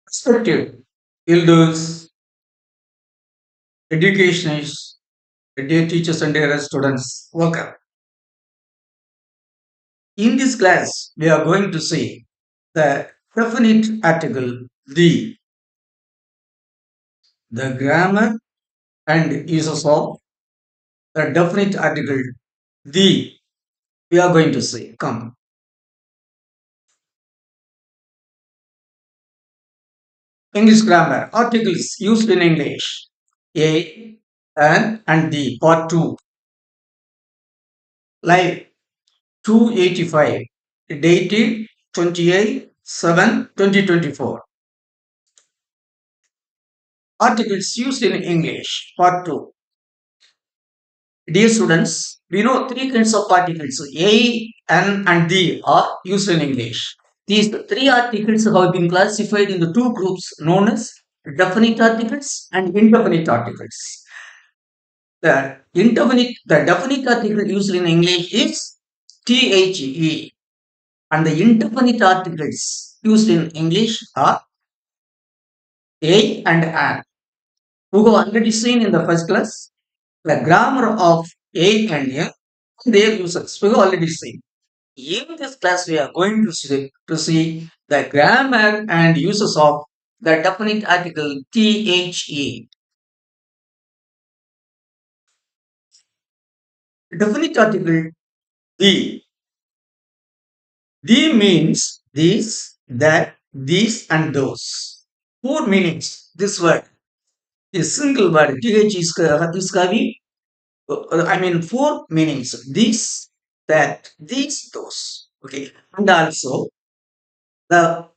Respected elders, educationists, dear teachers and dear students, welcome. In this class, we are going to see the definite article the grammar and uses of the definite article the. We are going to see. Come. English grammar articles used in English. A, and the. Part 2. Live 285. Dated 28/7/2024. Articles used in English. Part 2. Dear students, we know three kinds of articles a, an, and the are used in English. These three articles have been classified into two groups known as definite articles and indefinite articles. The definite article used in English is the, and the indefinite articles used in English are a and an. We have already seen in the first class the grammar of a and a, their uses. We have already seen. In this class, we are going to see the grammar and uses of the definite article the. Definite article the. The means this, that, these, and those. Four meanings. This word, this single word, th is having, I mean, four meanings. This, that, these, those. Okay, and also the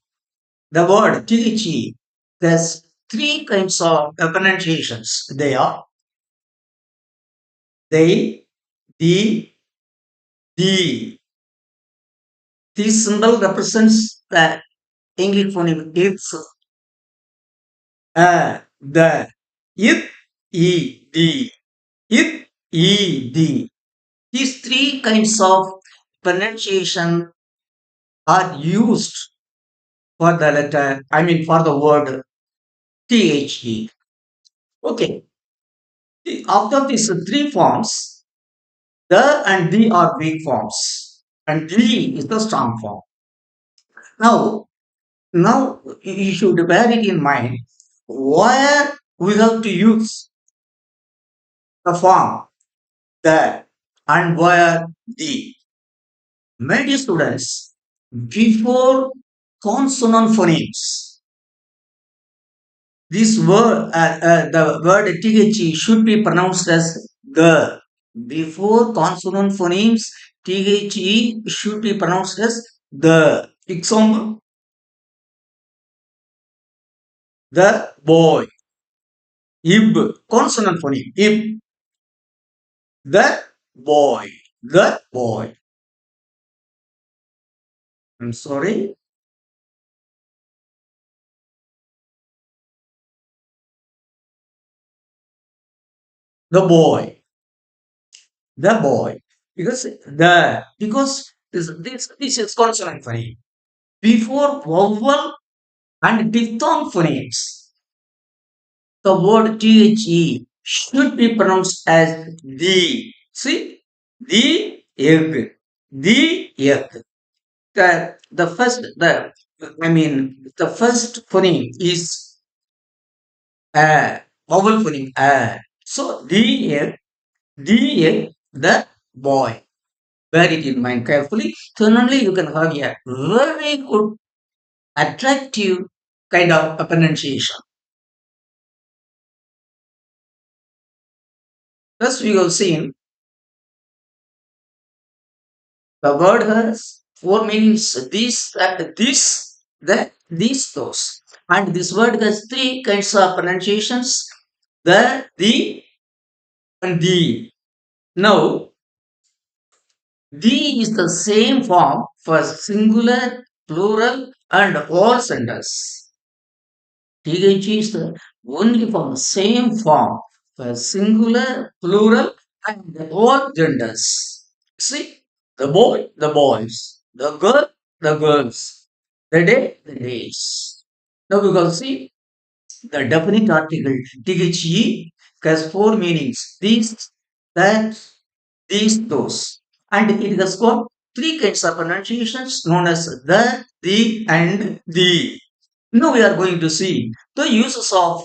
the word the. There's three kinds of pronunciations. They are they, the. This symbol represents the English phoneme. It's the, it, ed, it, ed. These three kinds of pronunciation are used for the letter, I mean for the word the. Okay. After these three forms, the and the are weak forms, and the is the strong form. Now, now you should bear it in mind where we have to use the form the and where the. My dear students, before consonant phonemes, this word, the word the should be pronounced as the. Before consonant phonemes, the should be pronounced as the. Example, the boy. Ib, consonant phoneme. Ib, the boy. The boy. I'm sorry. The boy. The boy. Because this is consonant phoneme. Before vowel and diphthong phonemes, the word the should be pronounced as the. See, the egg, the egg. The first the I mean the first phoneme is vowel phoneme So the egg, the boy. Bear it in mind carefully. So only you can have a very good, attractive kind of a pronunciation. Thus, we have seen the word has four meanings: this, that, this, that, these, those. And this word has three kinds of pronunciations: the, and the. Now, the is the same form for singular, plural, and all genders. TH is the only form, same form for singular, plural, and all genders. See, the boy, the boys, the girl, the girls, the day, the days. Now we can see the definite article THE has four meanings. These, that, these, those. And it has got three kinds of pronunciations known as the, and the. Now we are going to see the uses of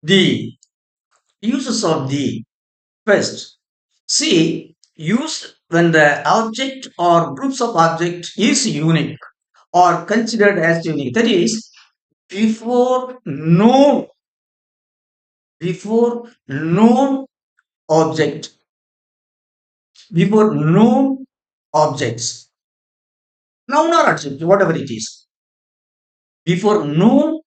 the. Uses of the. First, see, used when the object or groups of object is unique or considered as unique. That is, before known, before known object, before known objects, noun or adjective, whatever it is, before known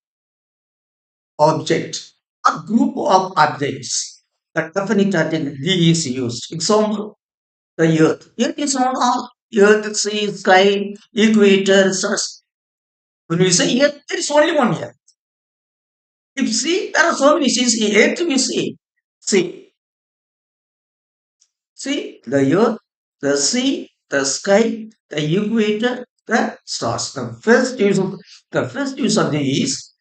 object, a group of objects, the definite article the is used. Example, the earth. Earth is known all earth, sea, sky, equator, stars. When we say earth, there is only one earth. If see, there are so many seas. Earth we see. See, see the earth, the sea, the sky, the equator, the stars. The first use of the is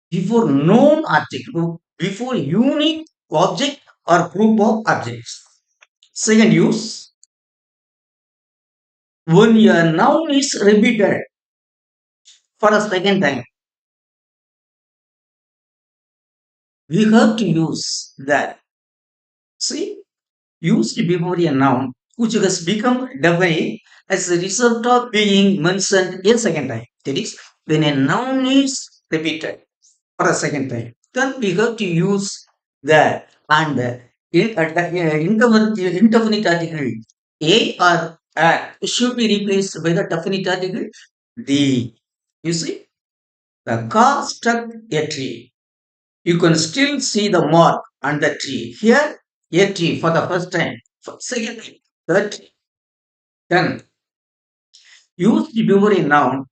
before known article, before unique object or group of objects. Second use, when a noun is repeated for a second time, we have to use that. See, used before a noun which has become definite as a result of being mentioned a second time. That is, when a noun is repeated for a second time, then we have to use that. And indefinite article a or a should be replaced by the definite article the. You see, the car struck a tree. You can still see the mark on the tree. Here, a tree for the first time, for second time, third time. Then, used before a noun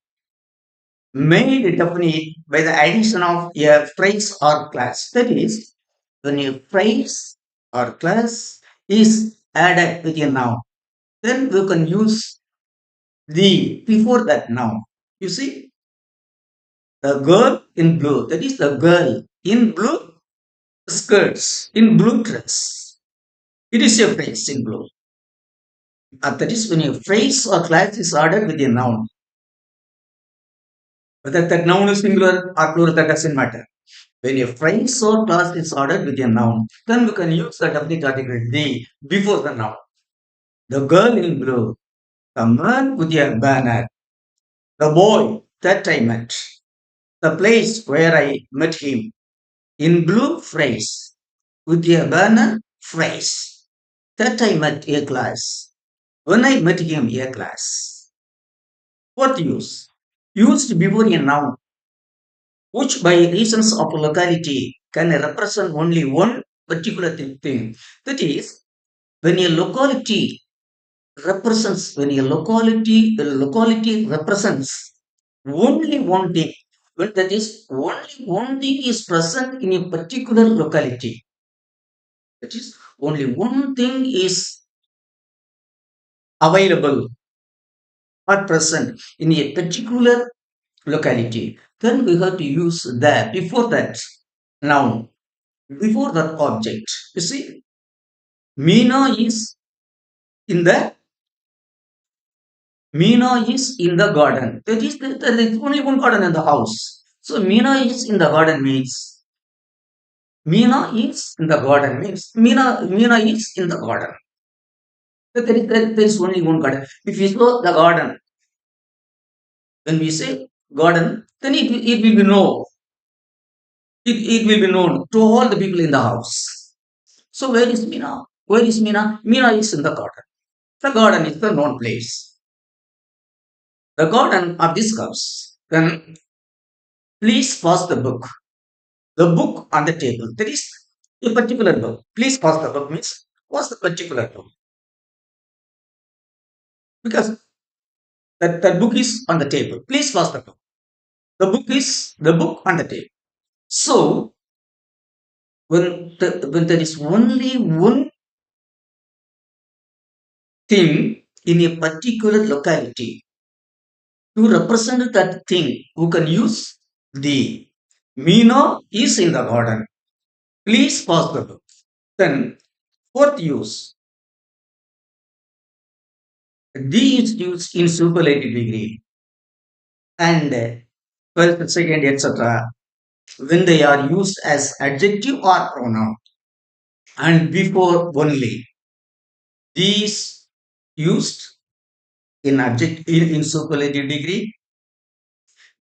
made definite by the addition of a phrase or class. That is, when a phrase or class is added with a noun, then we can use the before that noun. You see, the girl in blue, that is the girl in blue skirts, in blue dress. It is a phrase in blue. That is when a phrase or class is added with a noun. Whether that noun is singular or plural, that doesn't matter. When a phrase or class is ordered with a noun, then we can use the definite article the before the noun. The girl in blue, the man with a banner, the boy that I met, the place where I met him. In blue phrase, with a banner phrase, that I met a class. When I met him a class. What use? Used before a noun which by reasons of locality can represent only one particular thing. That is, when a locality the locality represents only one thing, when that is only one thing is present in a particular locality. That is, only one thing is available or present in a particular locality. Then we have to use that before that noun, before that object. You see, Meena is in the Meena is in the garden. There is only one garden in the house. So Meena is in the garden means Meena is in the garden means Meena is in the garden. So there is only one garden. If you saw the garden, when we say garden, then it will be known. It will be known to all the people in the house. So where is Meena? Where is Meena? Meena is in the garden. The garden is the known place. The garden of this house. Then please pass the book. The book on the table. There is a particular book. Please pass the book means what's the particular book? Because that book is on the table. Please pass the book. The book on the table. So when there is only one thing in a particular locality, To represent that thing, who can use the. Meena is in the garden. Please pass the book. Then, fourth use, D is used in superlative degree and first, second, etc. when they are used as adjective or pronoun and before only. These used in adjective in superlative degree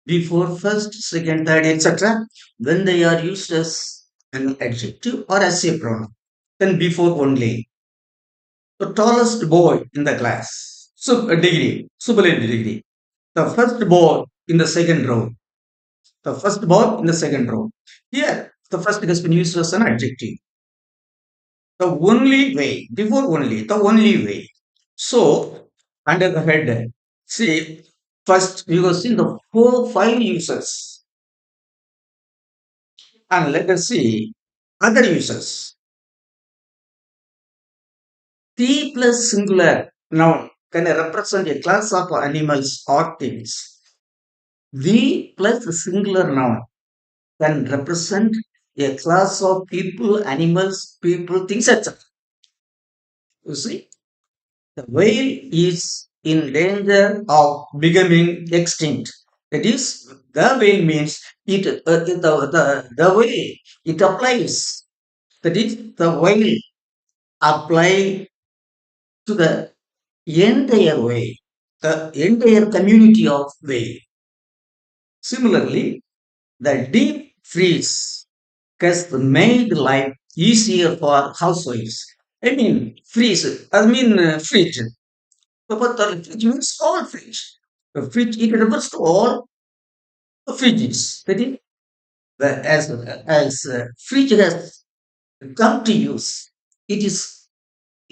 before first, second, third, etc. when they are used as an adjective or as a pronoun. Then before only. The tallest boy in the class. So a degree, superlative degree. The first boy in the second row. The first boy in the second row. Here, the first has been used as an adjective. The only way, before only, the only way. So, under the head, see, first you have seen the five uses. And let us see other uses. The plus singular noun can represent a class of animals or things. The plus singular noun can represent a class of people, animals, people, things, etc. You see, the whale is in danger of becoming extinct. That is, the whale means the way it applies. That is, the whale apply to the entire way, the entire community of whale. Similarly, the deep freeze has made life easier for housewives. I mean, fridge. But the fridge means all fridge. The fridge, it refers to all the fridges. That is, as fridge has come to use, it is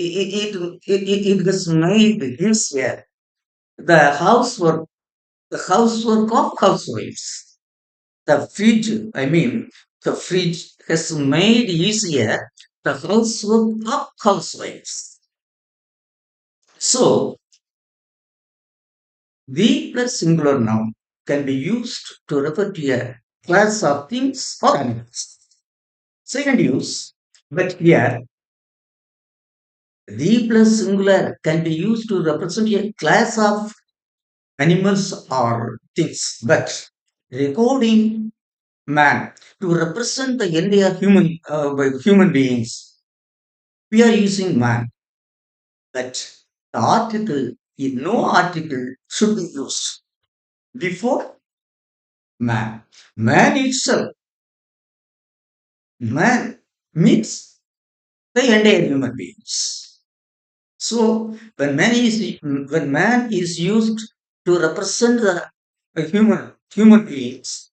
it has made easier the housework of housewives. The fridge, I mean, the fridge has made easier the housework of housewives. So, the plus singular noun can be used to refer to a class of things or animals. Second use, but here, the plus singular can be used to represent a class of animals or things, but recording man to represent the entire human beings. We are using man, but the article, no article should be used before man. Man itself, man means the entire human beings. So when man is used to represent the human beings,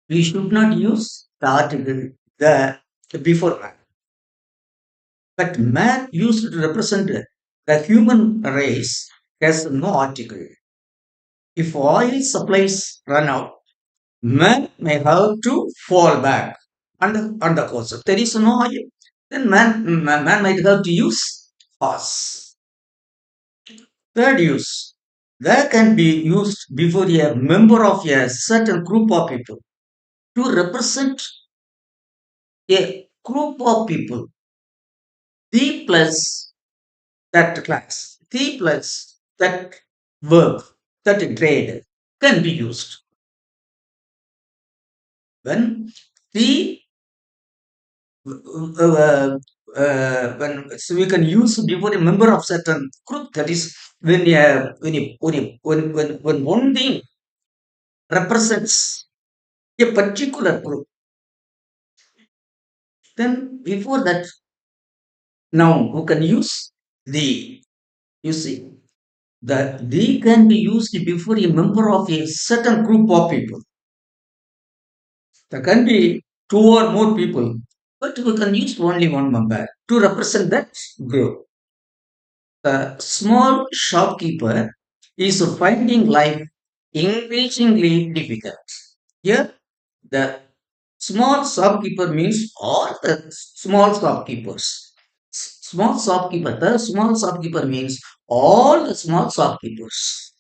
we should not use the article the before man. But man used to represent the human race has no article. If oil supplies run out, man may have to fall back on the course. If there is no oil, then man might have to use horse. Third use, that can be used before a member of a certain group of people to represent a group of people. The plus that class, the plus that verb, that grade can be used when the when so we can use before a member of certain group. That is when one thing represents a particular group, then before that noun who can use the. You see, the can be used before a member of a certain group of people. There can be two or more people, but we can use only one member to represent that group. The small shopkeeper is finding life increasingly difficult. Here, the small shopkeeper means all the small shopkeepers. The small shopkeeper means all the small shopkeepers.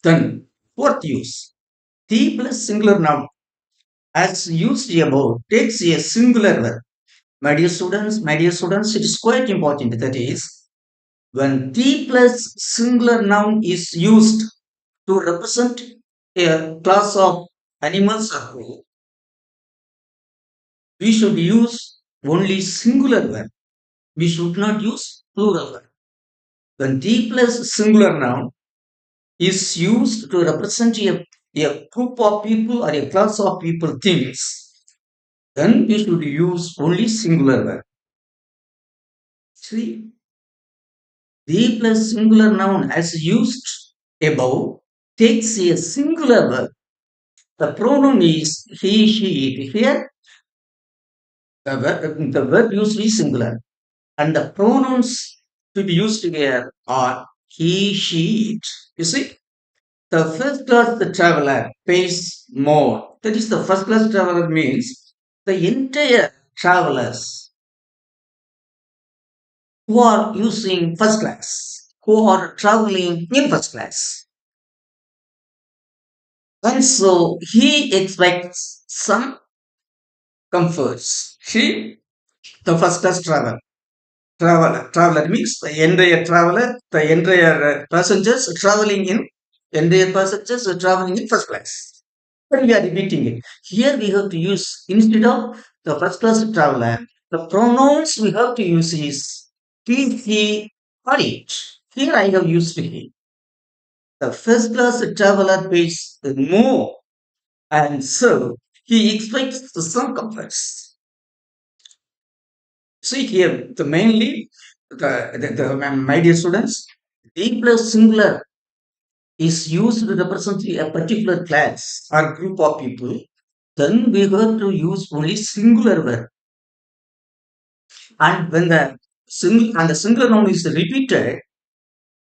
Then, fourth use. The plus singular noun as used above takes a singular verb. My dear students, it is quite important. That is, when the plus singular noun is used to represent a class of animals or group, we should use only singular verb. We should not use plural verb. When the plus singular noun is used to represent a group of people or a class of people things, then we should use only singular verb. See, the plus singular noun as used above takes a singular verb. The pronoun is he, she, it. Here, the verb used is singular, and the pronouns to be used here are he, she, it. You see, the first class the traveler pays more. That is, the first class traveler means the entire travelers who are using first class, who are traveling in first class. And so he expects some comforts. She, the first class traveler means the entire passengers are traveling in first class. But we are repeating it. Here we have to use, instead of the first class traveler, the pronouns we have to use is he, or it. Here I have used he. The first class traveler pays more, and so he expects some comforts. See here, the mainly my dear students, the plus singular is used to represent a particular class or group of people. Then we have to use only singular verb. And when the singular noun is repeated,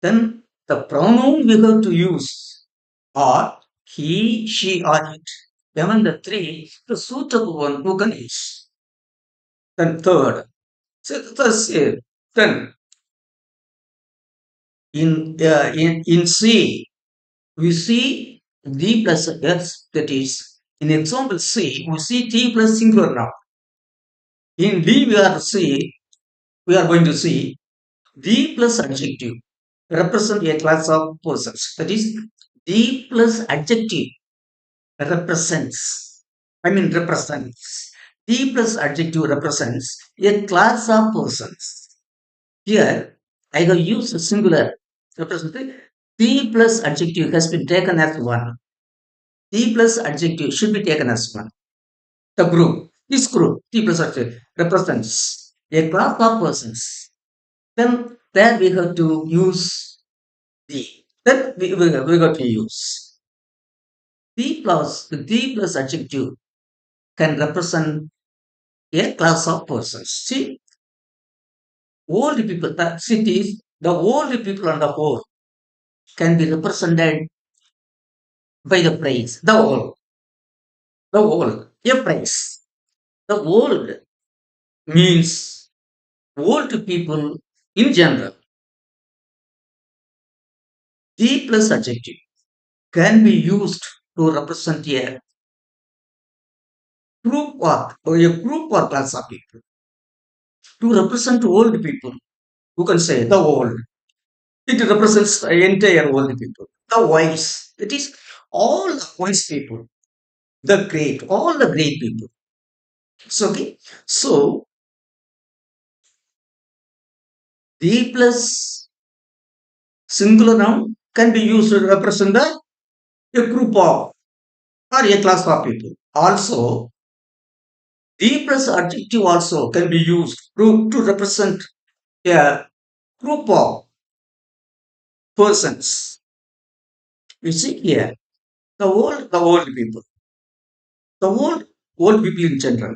then the pronoun we have to use are he, she, or it. Among the three, the suitable one who can use. Then third, so then in C we see the plus s, that is, in example C we see t plus singular noun. In D we are going to see the plus adjective represent a class of persons. That is, the plus adjective represents, the plus adjective represents a class of persons. Here, I have used a singular representative. The plus adjective has been taken as one. The plus adjective should be taken as one. The group, this group, T plus adjective, represents a class of persons. Then there we have to use the. Then we got to use the plus adjective can represent a class of persons. See, old people, the cities, the old people on the whole can be represented by the phrase the old, a phrase. The old means old people in general. The plus adjective can be used to represent a group or class of people. To represent old people, you can say the old. It represents the entire old people. The wise, it is all the wise people. The great, all the great people. So, okay. So the plus singular noun can be used to represent a group of or a class of people. Also, the plus adjective also can be used to represent a group of persons. You see here, the old people, the old people in general,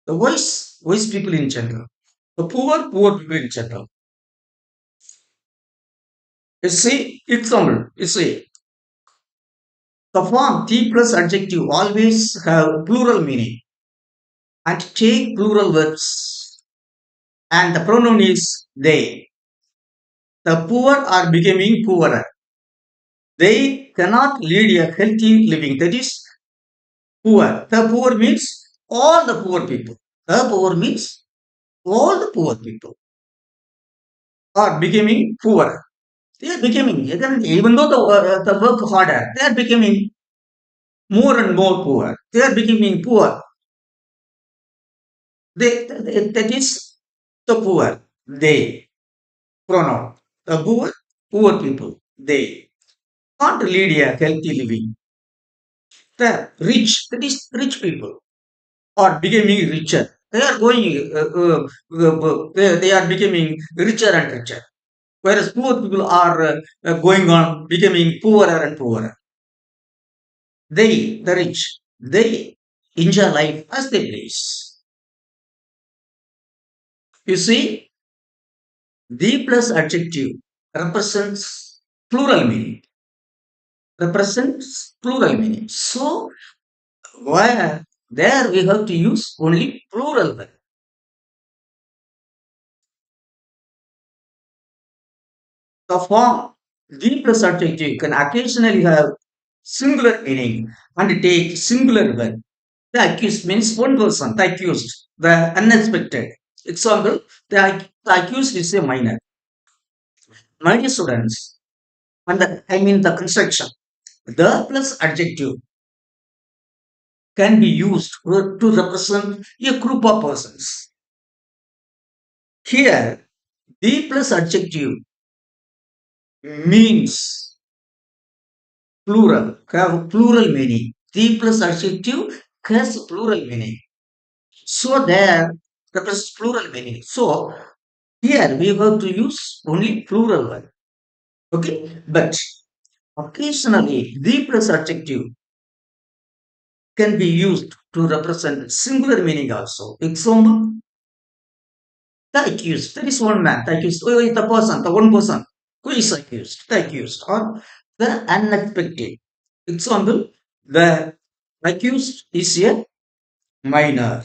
the wise people in general, the poor people in general. You see, example, you see, the form T plus adjective always have plural meaning and take plural verbs, and the pronoun is they. The poor are becoming poorer. They cannot lead a healthy living. That is poor. The poor means all the poor people. The poor means all the poor people are becoming poor. They are becoming, even though the work harder, they are becoming more and more poor. They are becoming poor. That is the poor. They pronoun. The poor people. They can't lead a healthy living. The rich, that is rich people, are becoming richer. They are going, they are becoming richer and richer. Whereas poor people are going on becoming poorer and poorer. They, the rich, they enjoy life as they please. You see, the plus adjective represents plural meaning. Represents plural meaning. So, where there we have to use only plural verb. The form the plus adjective can occasionally have singular meaning and take singular verb. The accused means one person, the accused, the unexpected. Example, the accused is a minor. My dear students, and I mean the construction. The plus adjective can be used to represent a group of persons. Here, the plus adjective means plural, have plural meaning. The plus adjective has plural meaning. So there represents plural meaning. So here we have to use only plural one. Okay, but occasionally the plus adjective can be used to represent singular meaning also. Example, the accused. There is one man. The accused. Oh, the person, the one person who is accused. The accused or the unexpected. Example, the accused is a minor.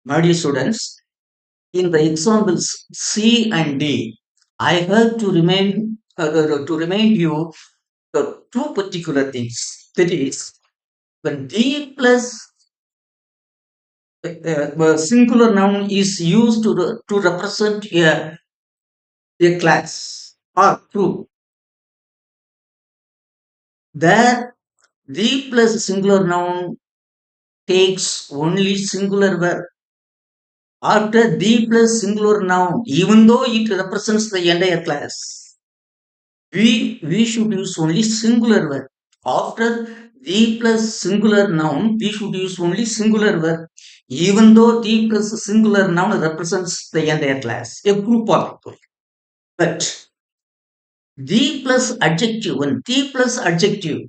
My dear students, in the examples C and D, I have to remind you the two particular things. That is, when D plus singular noun is used to represent a class or group, there D plus singular noun takes only singular verb. After the plus singular noun, even though it represents the entire class, we should use only singular verb. After the plus singular noun, we should use only singular verb. Even though the plus singular noun represents the entire class, a group of people. But the plus adjective, when the plus adjective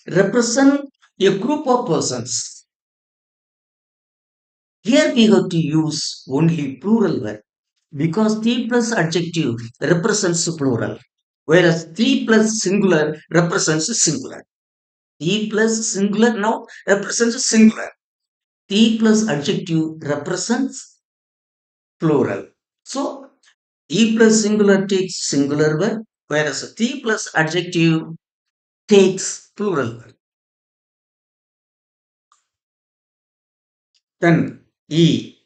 represent a group of persons, here we have to use only plural verb because the plus adjective represents plural, whereas the plus singular represents singular. The plus singular now represents singular. The plus adjective represents plural. So the plus singular takes singular verb, whereas the plus adjective takes plural verb. Then E.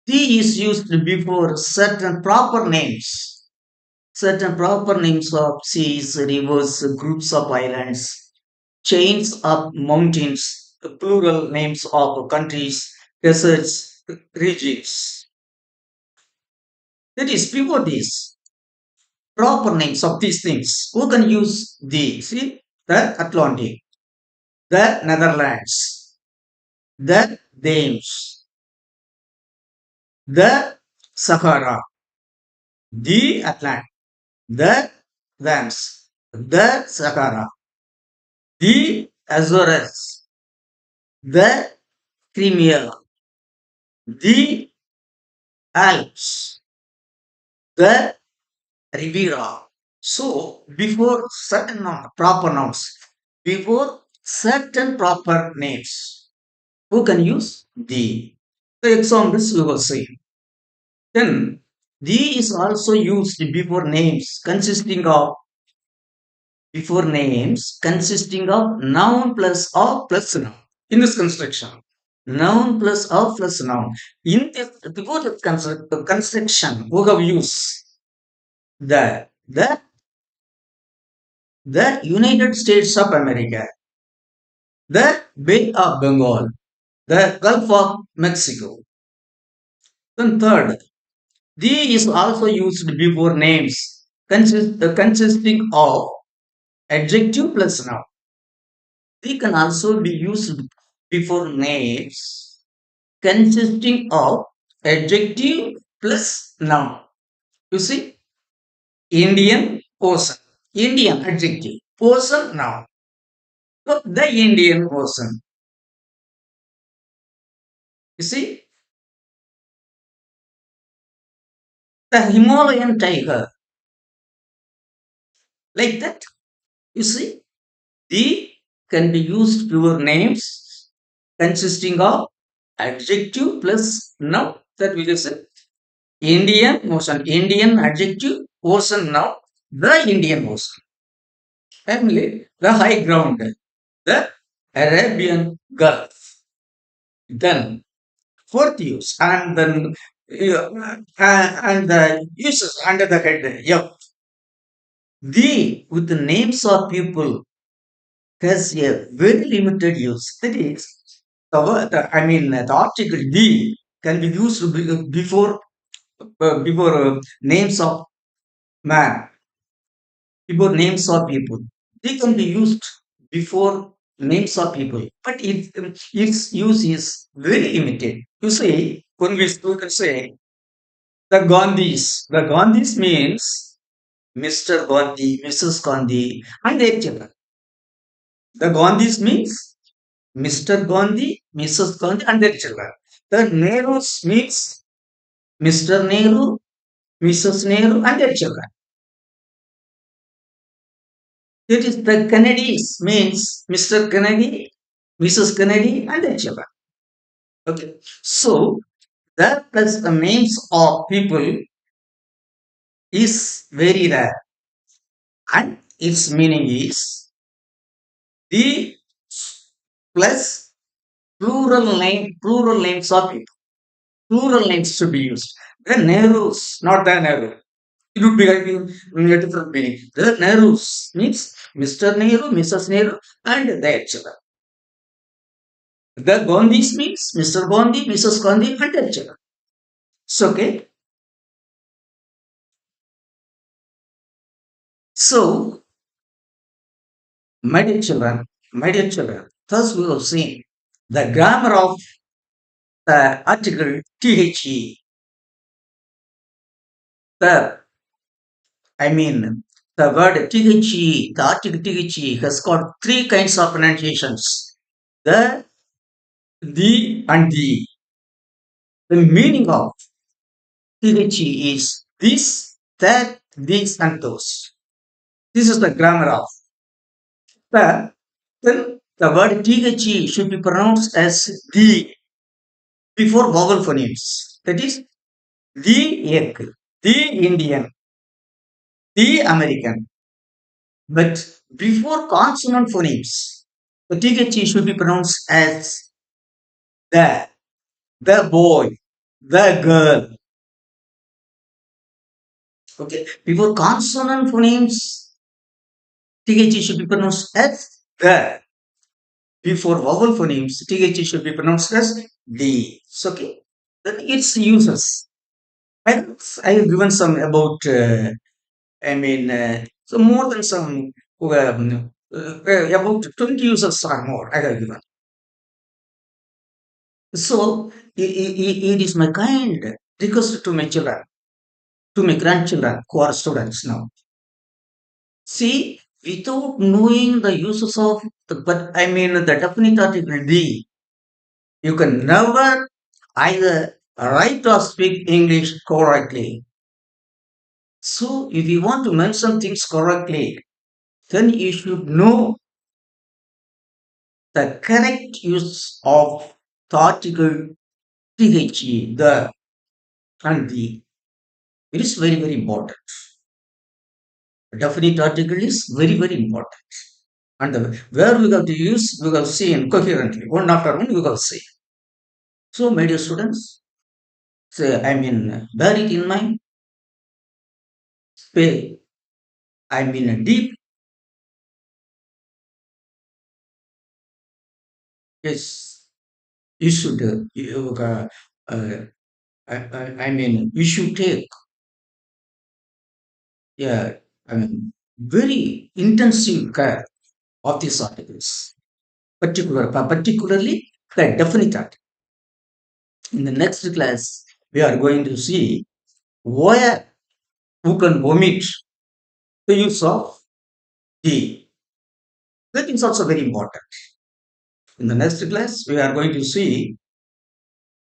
The is used before certain proper names of seas, rivers, groups of islands, chains of mountains, plural names of countries, deserts, regions. That is, before these proper names of these things, who can use the, see, the Atlantic, the Netherlands, the Thames, the Sahara, the Atlantic, the Thames, the Sahara, the Azores, the Crimea, the Alps, the Riviera. So, before certain proper nouns, before certain proper names, who can use the? The examples we will see. Then The is also used before names consisting of noun plus or plus noun in this construction. Noun plus or plus noun. In this before the construction, we have used the United States of America, the Bay of Bengal, the Gulf of Mexico. Then third, the is also used before names consisting of adjective plus noun. They can also be used before names consisting of adjective plus noun. You see, Indian person, Indian adjective, person noun. So the Indian person. You see, the Himalayan tiger, like that. You see, the can be used before names consisting of adjective plus noun. That we just said. Indian ocean, Indian adjective, ocean noun, the Indian Ocean. Family, the high ground, the Arabian Gulf. Then fourth use, and then and the uses under the head. Yep. The with the names of people has a very limited use. That is, the article the can be used before names of man, before names of people. They can be used before names of people, but its use is very limited. You see, when we can say the Gandhis means Mr. Gandhi, Mrs. Gandhi, and their children. The Gandhis means Mr. Gandhi, Mrs. Gandhi, and their children. The Nehrus means Mr. Nehru, Mrs. Nehru, and their children. It is the Kennedys means Mr. Kennedy, Mrs. Kennedy, and their children. Okay. So that plus the names of people is very rare. And its meaning is the plus plural names of people. Plural names should be used. The Nehrus, not the Nehru. It would be having a different meaning. The Nehrus means Mr. Nehru, Mrs. Nehru, and their children. The Gandhis means Mr. Gandhi, Mrs. Gandhi, and their children. So, okay. So, my dear children, thus we have seen the grammar of the article THE. The, I mean, the word THE, the article THE has got three kinds of pronunciations. The, and the. The meaning of THE is this, that, these, and those. This is the grammar of the. Then the word THE should be pronounced as the before vowel phonemes. That is the egg, the Indian, the American. But before consonant phonemes, the THE should be pronounced as the, the boy, the girl. Okay. Before consonant phonemes, THE should be pronounced as the. Before vowel phonemes, THE should be pronounced as the. So, okay. Then its uses. I have given some about so more than some about 20 users or more I have given. So it is my kind request to my children, to my grandchildren who are students now. See, without knowing the uses of the definite article the, you can never either write or speak English correctly. So if you want to mention things correctly, then you should know the correct use of the article the, and the. It is very, very important. Definite article is very, very important. And where we have to use, we have to see incoherently. One after one, we have to see. So, my dear students, say, bear it in mind, pay, deep, yes, you should, you should take, yeah, very intensive care of these articles, particularly the definite article. In the next class, we are going to see where who can omit the use of the. That is also very important. In the next class, we are going to see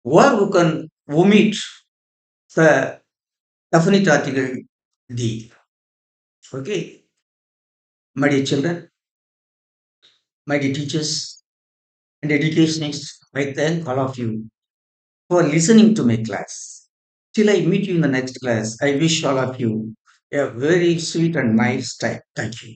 where who can omit the definite article the. Okay, my dear children, my dear teachers, and educationists, I thank all of you for listening to my class. Till I meet you in the next class, I wish all of you a very sweet and nice time. Thank you.